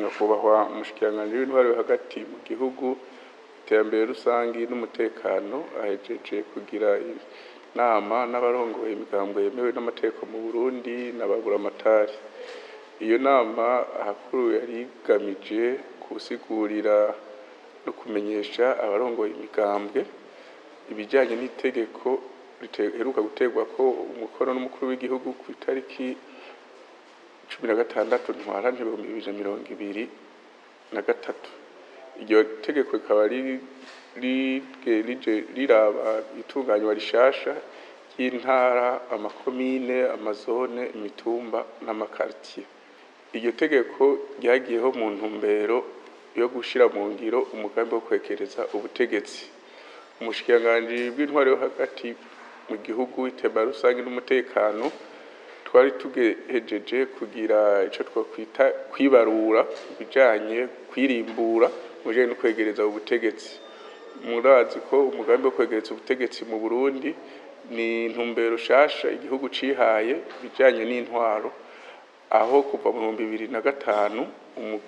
nyakubahwa umushikiranganji w'intwaro hagati mu gihugu iterambere rusangi n'umutekano ahejeje kugira inama n'abarongoye imigambwe yemewe n'amategeko mu Burundi n'ababuramatari. Iyo nama hakuru yari igamije gusigurira no kumenyesha abarongoye imigambwe ibijanye n'itegeko riheruka gutegwa ko umukono n'umukuru w'igihugu ku itariki 16 Ntwarante 2023. Iryo tegeko rikaba riraba itunganywa rishasha y'intara, amakomine, amazone, imitumba n'amakartier. Iryo tegeko ryagiyeho mu ntumbero yo gushira mu ngiro umugambi wo kwekereza ubutegetsi. Umushikiranganji bw'intwaro hagati mu gihugu iteba rusangi n'umutekano twari tugejeje kugira ico twakwita kwibarura bijanye kwirimbura muje no kwegereza ubutegetsi. Murazi ko umugambi wo kwegereza ubutegetsi mu Burundi ni ntumbero shasha igihugu cihaye bijanye n'intwaro, aho kuva mu 2005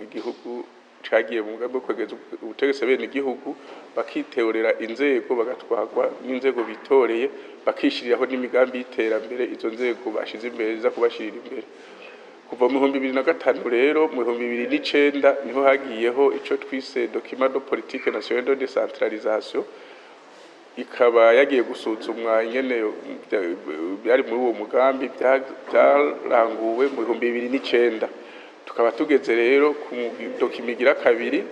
igihugu cagiye mu mugambi wo kwegereza ubutegetsi bene igihugu bakiteorera inzego bagatwagwa n'inzego bitoreye bakishiriraho n'imigambi y'iterambere izo nzego bashize imbere za kubashirira imbere. Kuva mu 2005 rero mu 2009 niho hagiyeho ico twise document de politique nationale de décentralisation, ikaba yagiye gusuzumwa ingene byari muri uwo mugambi byaranguwe mu 2009. Tukaba tugeze rero ku dokimigira kabiri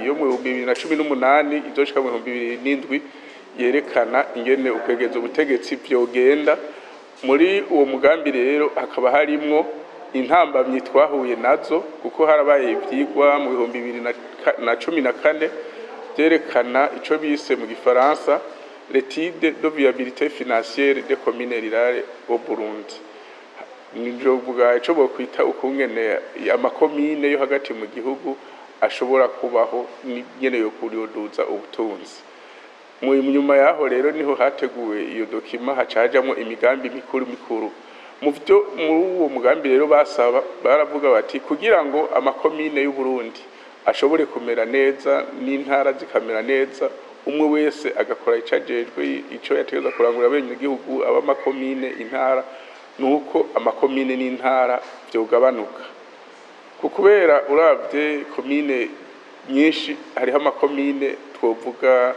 yo mu 2018 izoshika mu 2007 yerekana ingene ukwegeza ubutegetsi vyogenda. Muri uwo mugambi rero hakaba harimwo intambamyi twahuye nazo kuko harabaye ivyigwa mu 2014 byerekana ico bise mu gifaransa l'étude de viabilité financière des communes rurales au Burundi. Nijovuga ico bokwita ukungene amakomine yo hagati mu gihugu ashobora kubaho nyene yo kuryoduza ubutunzi. Mu nyuma yaho rero niho hateguwe iyo dokima hacajamwo imigambi mikuru. Mu byo muri uwo mugambi rero basaba baravuga bati kugira ngo amakomine y'u Burundi ashobore kumera neza n'intara zikamera neza, umwe wese agakora icajejwe ico yategeza kurangura bene igihugu aba makomine intara, nuko amakomine n'intara byogabanuka. Kukubera uravye komine nyinshi hariho amakomine twovuga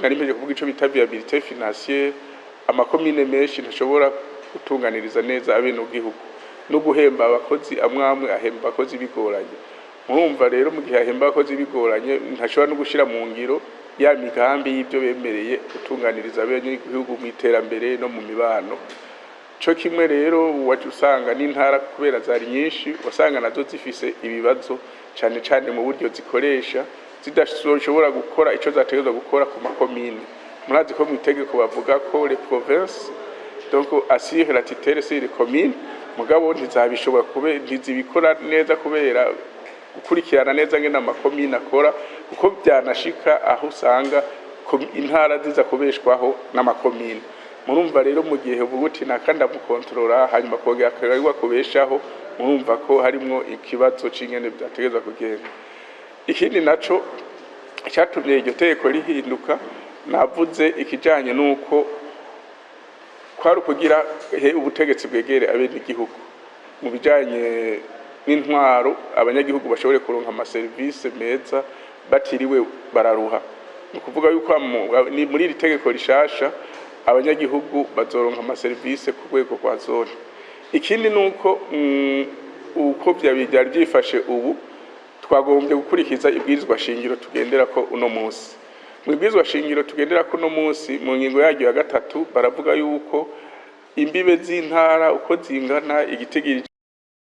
nari kuvuga ico bita viabilité financière, amakomine menshi ntashobora gutunganiriza neza abene igihugu no guhemba abakozi amwamwe ahemba abakozi bigoranye. Murumva rero mu gihe ahemba abakozi bigoranye ntashobora no gushira mu ngiro ya migambi y'ibyo bemereye gutunganiriza abene igihugu mu iterambere no mu mibano. Cyo kimwe rero wacu usanga n'intara kubera zari nyinshi wasanga nazo zifise ibibazo cyane cyane mu buryo zikoresha zidashobora gukora ico zategezwa gukora ku makomine. Murazi ko mw'Itegeko bavuga ko les provinces donc assurent la tutelle sur les communes, mugabo ntizabishobora ntizibikora neza kubera gukurikirana neza ngene amakomine akora, kuko byanashika aho usanga intara ziza kubeshwaho n'amakomine. Murumva rero mu gihe uvuga uti nakanda mukontrola hanyuma kongera akarwa kubeshaho, murumva ko harimo ikibazo c'ingene byategezwa kugenda. Ikindi naco cyatumye iryo tegeko rihinduka navuze ikijanye nuko kwari kugira ubutegetsi bwegere abene igihugu mu bijanye n'intwaro, abanyagihugu bashobore kuronka ama service meza batiriwe bararuha. Ni kuvuga yuko ni muri iri tegeko rishasha abanyagihugu bazoronka ama service ku rwego kwa zone. Ikindi nuko uko byari byifashe ubu twagombye gukurikiza ibwirizwa shingiro tugendera ko uno munsi. Mu ibwirizwa shingiro tugendera ko uno munsi mu ngingo yaryo ya 3 baravuga yuko imbibe z'intara uko zingana igitigiri